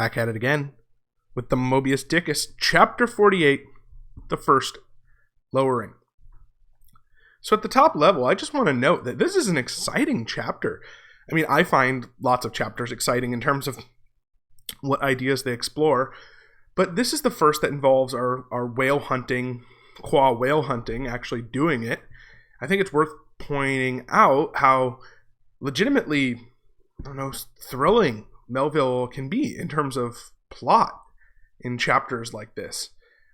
Back at it again with the Mobius Dickus, Chapter 48, the first lowering. So at the top level, I just want to note that this is an exciting chapter. I mean, I find lots of chapters exciting in terms of what ideas they explore, but this is the first that involves our whale hunting, qua whale hunting, actually doing it. I think it's worth pointing out how legitimately, thrilling Melville can be in terms of plot in chapters like this,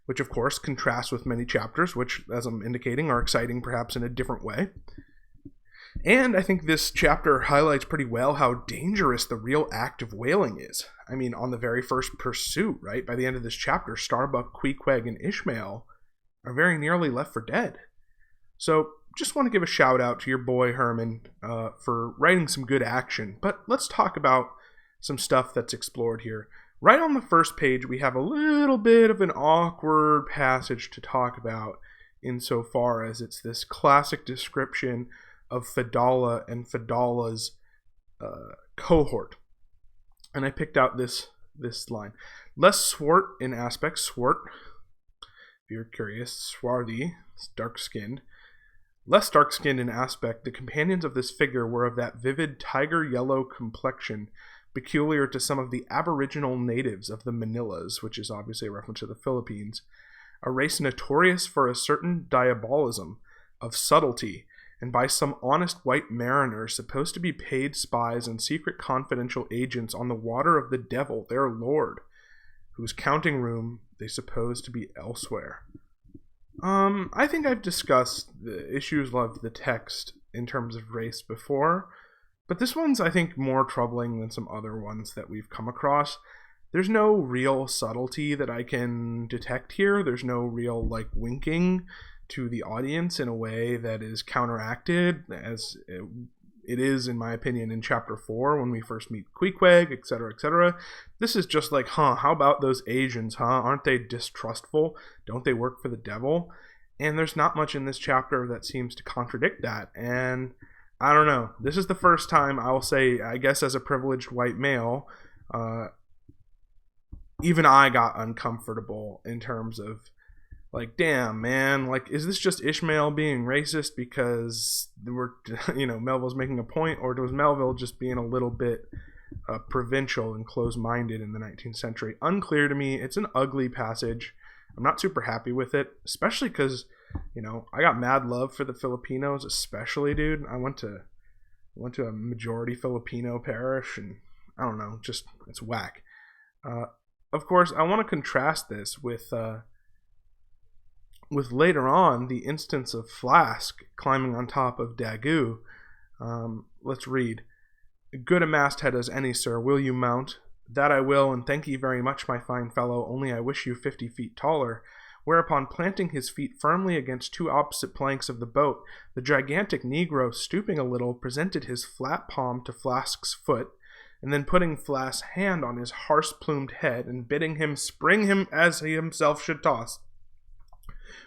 which of course contrasts with many chapters, which, as I'm indicating, are exciting perhaps in a different way. And I think this chapter highlights pretty well how dangerous the real act of whaling is. I mean, on the very first pursuit, right, by the end of this chapter, Starbuck, Queequeg, and Ishmael are very nearly left for dead. So just want to give a shout out to your boy Herman for writing some good action. But let's talk about some stuff that's explored here. Right on the first page, we have a little bit of an awkward passage to talk about insofar as it's this classic description of Fedallah and Fedallah's cohort. And I picked out this line. Less swart in aspect, swart, if you're curious, swarthy, dark-skinned. Less dark-skinned in aspect, the companions of this figure were of that vivid tiger-yellow complexion peculiar to some of the aboriginal natives of the Manilas, which is obviously a reference to the Philippines, a race notorious for a certain diabolism of subtlety, and by some honest white mariners supposed to be paid spies and secret confidential agents on the water of the devil, their lord, whose counting room they suppose to be elsewhere. I think I've discussed the issues of the text in terms of race before, but this one's, I think, more troubling than some other ones that we've come across. There's no real subtlety that I can detect here. There's no real, winking to the audience in a way that is counteracted, as it is, in my opinion, in Chapter 4 when we first meet Queequeg, etc., etc. This is just like, how about those Asians, Aren't they distrustful? Don't they work for the devil? And there's not much in this chapter that seems to contradict that, and I don't know. This is the first time, I will say, I guess as a privileged white male, even I got uncomfortable in terms of, damn, man, is this just Ishmael being racist because Melville's making a point, or was Melville just being a little bit provincial and close-minded in the 19th century? Unclear to me. It's an ugly passage. I'm not super happy with it, especially because, I got mad love for the Filipinos, especially, dude. I went to a majority Filipino parish, and I don't know, just, it's whack. Of course, I want to contrast this with later on the instance of Flask climbing on top of Daggoo. Let's read. Good a masthead as any, sir. Will you mount? That I will, and thank ye very much, my fine fellow, only I wish you 50 feet taller. Whereupon, planting his feet firmly against two opposite planks of the boat, the gigantic Negro, stooping a little, presented his flat palm to Flask's foot, and then putting Flask's hand on his harsh-plumed head, and bidding him spring him as he himself should toss,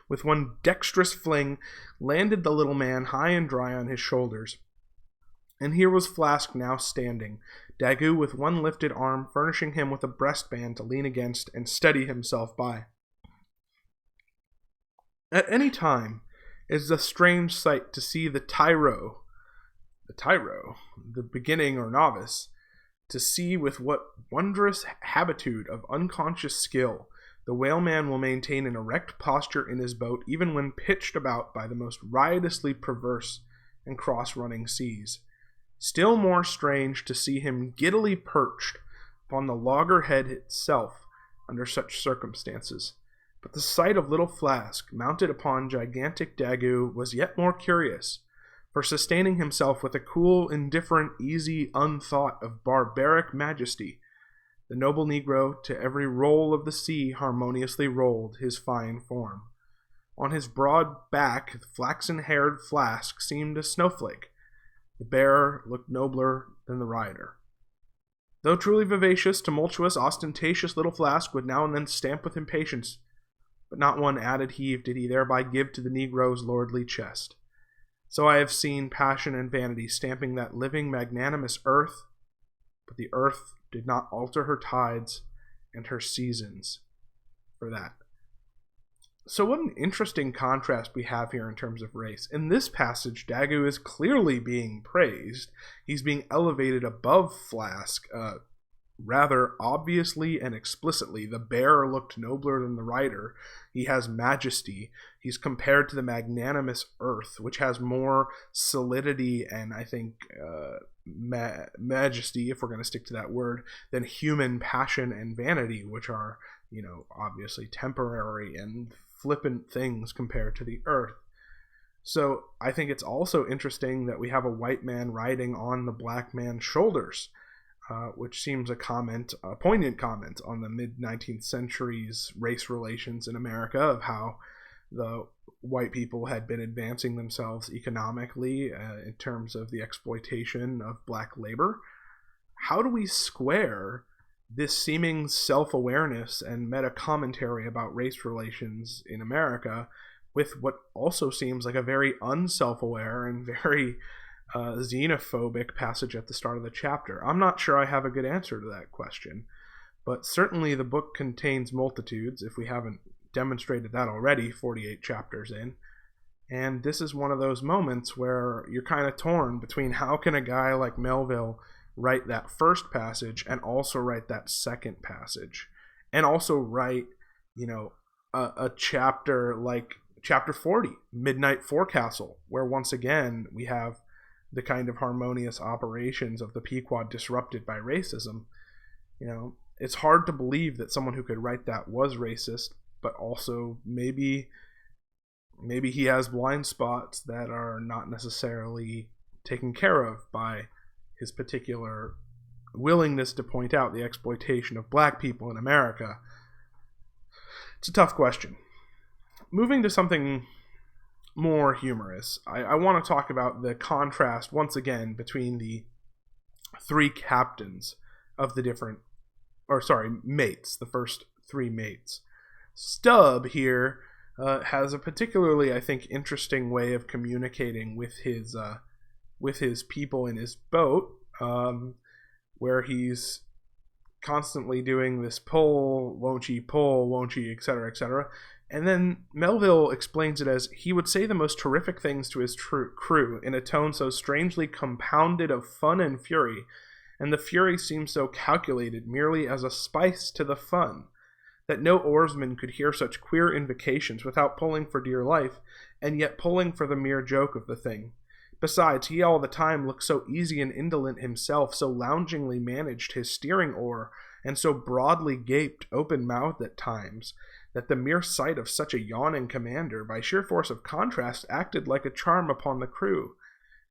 with one dexterous fling, landed the little man high and dry on his shoulders. And here was Flask now standing, Daggoo with one lifted arm furnishing him with a breastband to lean against and steady himself by. At any time, it is a strange sight to see the tyro, the beginning or novice, to see with what wondrous habitude of unconscious skill the whaleman will maintain an erect posture in his boat even when pitched about by the most riotously perverse and cross-running seas. Still more strange to see him giddily perched upon the loggerhead itself under such circumstances. But the sight of little Flask, mounted upon gigantic Daggoo, was yet more curious, for sustaining himself with a cool, indifferent, easy unthought of barbaric majesty, the noble Negro to every roll of the sea harmoniously rolled his fine form. On his broad back, the flaxen-haired Flask seemed a snowflake. The bearer looked nobler than the rider. Though truly vivacious, tumultuous, ostentatious little Flask would now and then stamp with impatience, but not one added heave did he thereby give to the Negro's lordly chest. So I have seen passion and vanity stamping that living, magnanimous earth, but the earth did not alter her tides, and her seasons for that. So what an interesting contrast we have here in terms of race. In this passage, Daggoo is clearly being praised. He's being elevated above Flask, rather obviously and explicitly. The bearer looked nobler than the rider. He has majesty. He's compared to the magnanimous earth, which has more solidity and, I think, majesty, if we're going to stick to that word, than human passion and vanity, which are, obviously temporary and flippant things compared to the earth. So I think it's also interesting that we have a white man riding on the black man's shoulders, which seems a poignant comment on the mid-19th century's race relations in America, of how the white people had been advancing themselves economically in terms of the exploitation of black labor. How do we square this seeming self-awareness and meta-commentary about race relations in America with what also seems like a very unself-aware and very xenophobic passage at the start of the chapter? I'm not sure I have a good answer to that question, but certainly the book contains multitudes, if we haven't demonstrated that already 48 chapters in, and this is one of those moments where you're kind of torn between how can a guy like Melville write that first passage and also write that second passage, and also write a chapter like chapter 40, Midnight Forecastle, where once again we have the kind of harmonious operations of the Pequod disrupted by racism. It's hard to believe that someone who could write that was racist, but also maybe he has blind spots that are not necessarily taken care of by his particular willingness to point out the exploitation of black people in America. It's a tough question. Moving to something more humorous, I want to talk about the contrast once again between the three captains of the mates, the first three mates. Stubb here has a particularly, I think, interesting way of communicating with his people in his boat, where he's constantly doing this pull, won't ye, etc., etc. And then Melville explains it as, he would say the most terrific things to his crew in a tone so strangely compounded of fun and fury, and the fury seemed so calculated merely as a spice to the fun, that no oarsman could hear such queer invocations without pulling for dear life, and yet pulling for the mere joke of the thing. Besides, he all the time looked so easy and indolent himself, so loungingly managed his steering oar, and so broadly gaped, open-mouthed at times, that the mere sight of such a yawning commander, by sheer force of contrast, acted like a charm upon the crew.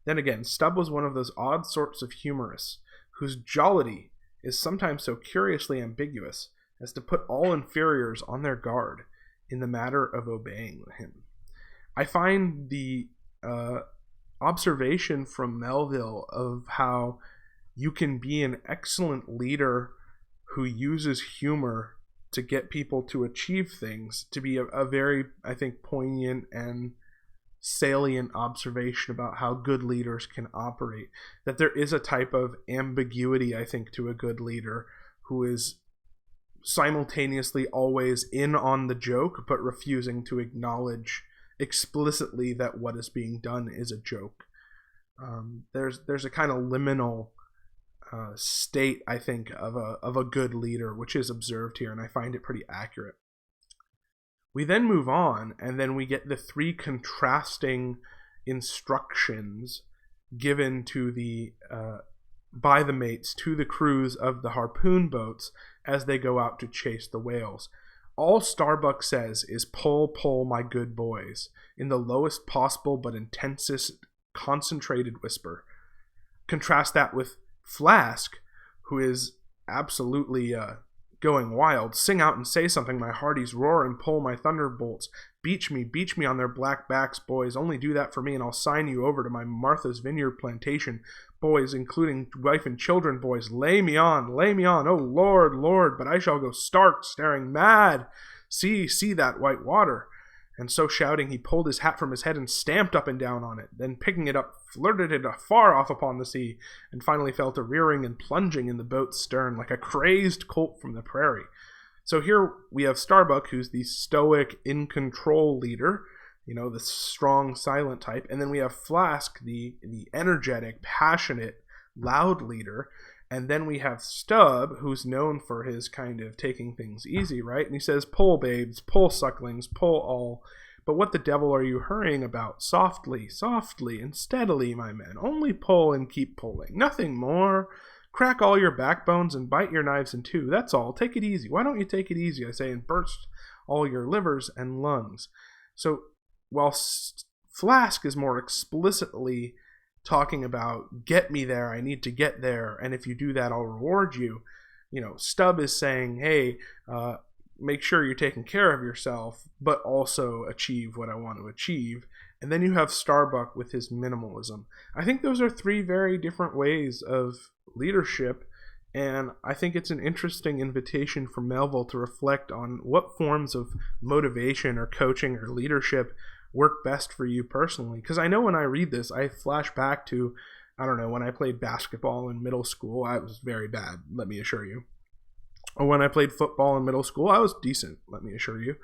Then again, Stubb was one of those odd sorts of humorists, whose jollity is sometimes so curiously ambiguous as to put all inferiors on their guard in the matter of obeying him. I find the observation from Melville of how you can be an excellent leader who uses humor to get people to achieve things to be a very, I think, poignant and salient observation about how good leaders can operate. That there is a type of ambiguity, I think, to a good leader who is simultaneously always in on the joke but refusing to acknowledge explicitly that what is being done is a joke. There's a kind of liminal state, I think, of a good leader, which is observed here, and I find it pretty accurate. We then move on, and then we get the three contrasting instructions given to by the mates to the crews of the harpoon boats as they go out to chase the whales. All Starbuck says is, "Pull, pull, my good boys," in the lowest possible but intensest concentrated whisper. Contrast that with Flask, who is absolutely going wild. "Sing out and say something, my hearties, roar and pull my thunderbolts. Beach me on their black backs, boys. Only do that for me, and I'll sign you over to my Martha's Vineyard plantation. Boys, including wife and children, boys, lay me on. Oh, Lord, but I shall go stark, staring mad. See that white water." And so shouting, he pulled his hat from his head and stamped up and down on it. Then picking it up, flirted it far off upon the sea, and finally fell to rearing and plunging in the boat's stern like a crazed colt from the prairie. So here we have Starbuck, who's the stoic, in-control leader, the strong, silent type. And then we have Flask, the energetic, passionate, loud leader. And then we have Stubb, who's known for his kind of taking things easy, right? And he says, pull, babes, pull, sucklings, pull all. But what the devil are you hurrying about? Softly, softly, and steadily, my men. Only pull and keep pulling. Nothing more. Crack all your backbones and bite your knives in two. That's all. Take it easy. Why don't you take it easy, I say, and burst all your livers and lungs? So while Flask is more explicitly talking about, get me there, I need to get there, and if you do that, I'll reward you. Stubb is saying, hey, make sure you're taking care of yourself, but also achieve what I want to achieve. And then you have Starbuck with his minimalism. I think those are three very different ways of leadership, and I think it's an interesting invitation for Melville to reflect on what forms of motivation or coaching or leadership work best for you personally. Because I know when I read this, I flash back to, when I played basketball in middle school. I was very bad, let me assure you. Or when I played football in middle school, I was decent, let me assure you.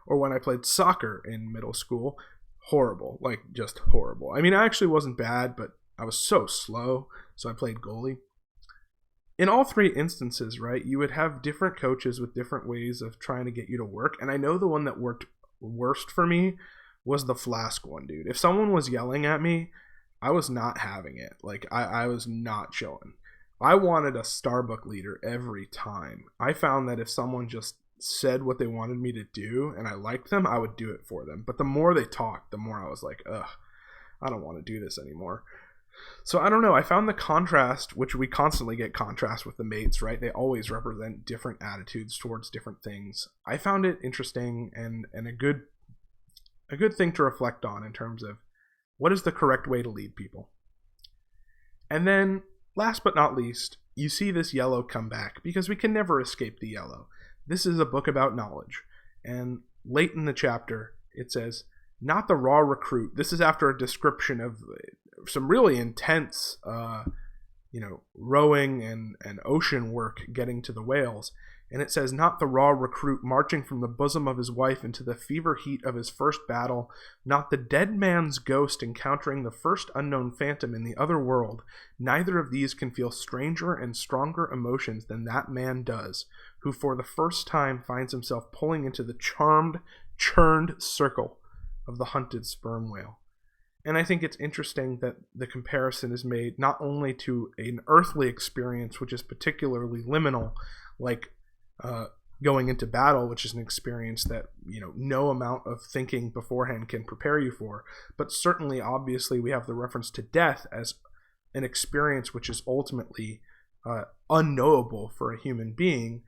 Or when I played soccer in middle school, horrible, just horrible. I actually wasn't bad, but I was so slow, so I played goalie. In all three instances, right, you would have different coaches with different ways of trying to get you to work. And I know the one that worked worst for me was the Flask one, dude. If someone was yelling at me, I was not having it. I was not chilling. I wanted a Starbuck leader every time. I found that if someone just said what they wanted me to do and I liked them, I would do it for them. But the more they talked, the more I was like, ugh, I don't want to do this anymore. So I don't know. I found the contrast, which we constantly get contrast with the mates, right? They always represent different attitudes towards different things. I found it interesting and a good thing to reflect on in terms of what is the correct way to lead people. And then last but not least, you see this yellow come back because we can never escape the yellow. This is a book about knowledge. And late in the chapter, it says, not the raw recruit. This is after a description of some really intense, rowing and ocean work getting to the whales. And it says, not the raw recruit marching from the bosom of his wife into the fever heat of his first battle, not the dead man's ghost encountering the first unknown phantom in the other world. Neither of these can feel stranger and stronger emotions than that man does, who for the first time finds himself pulling into the churned circle of the hunted sperm whale. And I think it's interesting that the comparison is made not only to an earthly experience, which is particularly liminal, like going into battle, which is an experience that no amount of thinking beforehand can prepare you for, but certainly, obviously, we have the reference to death as an experience which is ultimately unknowable for a human being.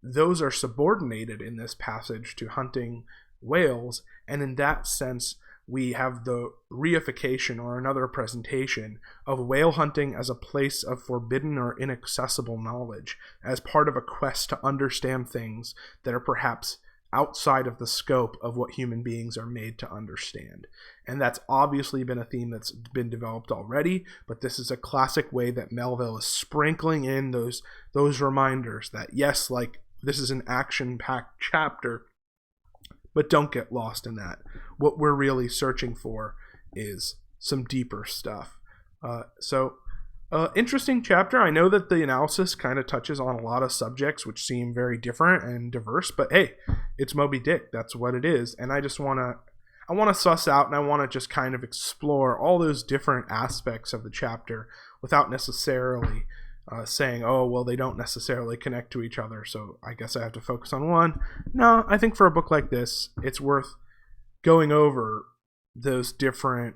Those are subordinated in this passage to hunting whales, and in that sense, we have the reification or another presentation of whale hunting as a place of forbidden or inaccessible knowledge, as part of a quest to understand things that are perhaps outside of the scope of what human beings are made to understand. And that's obviously been a theme that's been developed already, but this is a classic way that Melville is sprinkling in those reminders that, yes, this is an action-packed chapter, but don't get lost in that. What we're really searching for is some deeper stuff. Interesting chapter. I know that the analysis kind of touches on a lot of subjects which seem very different and diverse, but hey, it's Moby Dick. That's what it is. And I want to suss out and I want to just kind of explore all those different aspects of the chapter without necessarily saying, oh, well, they don't necessarily connect to each other, so I guess I have to focus on one. No, I think for a book like this, it's worth going over those different,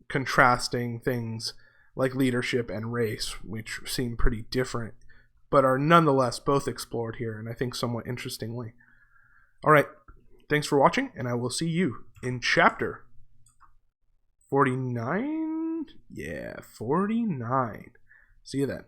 contrasting things like leadership and race, which seem pretty different, but are nonetheless both explored here, and I think somewhat interestingly. All right, thanks for watching, and I will see you in chapter 49? Yeah, 49. See you then.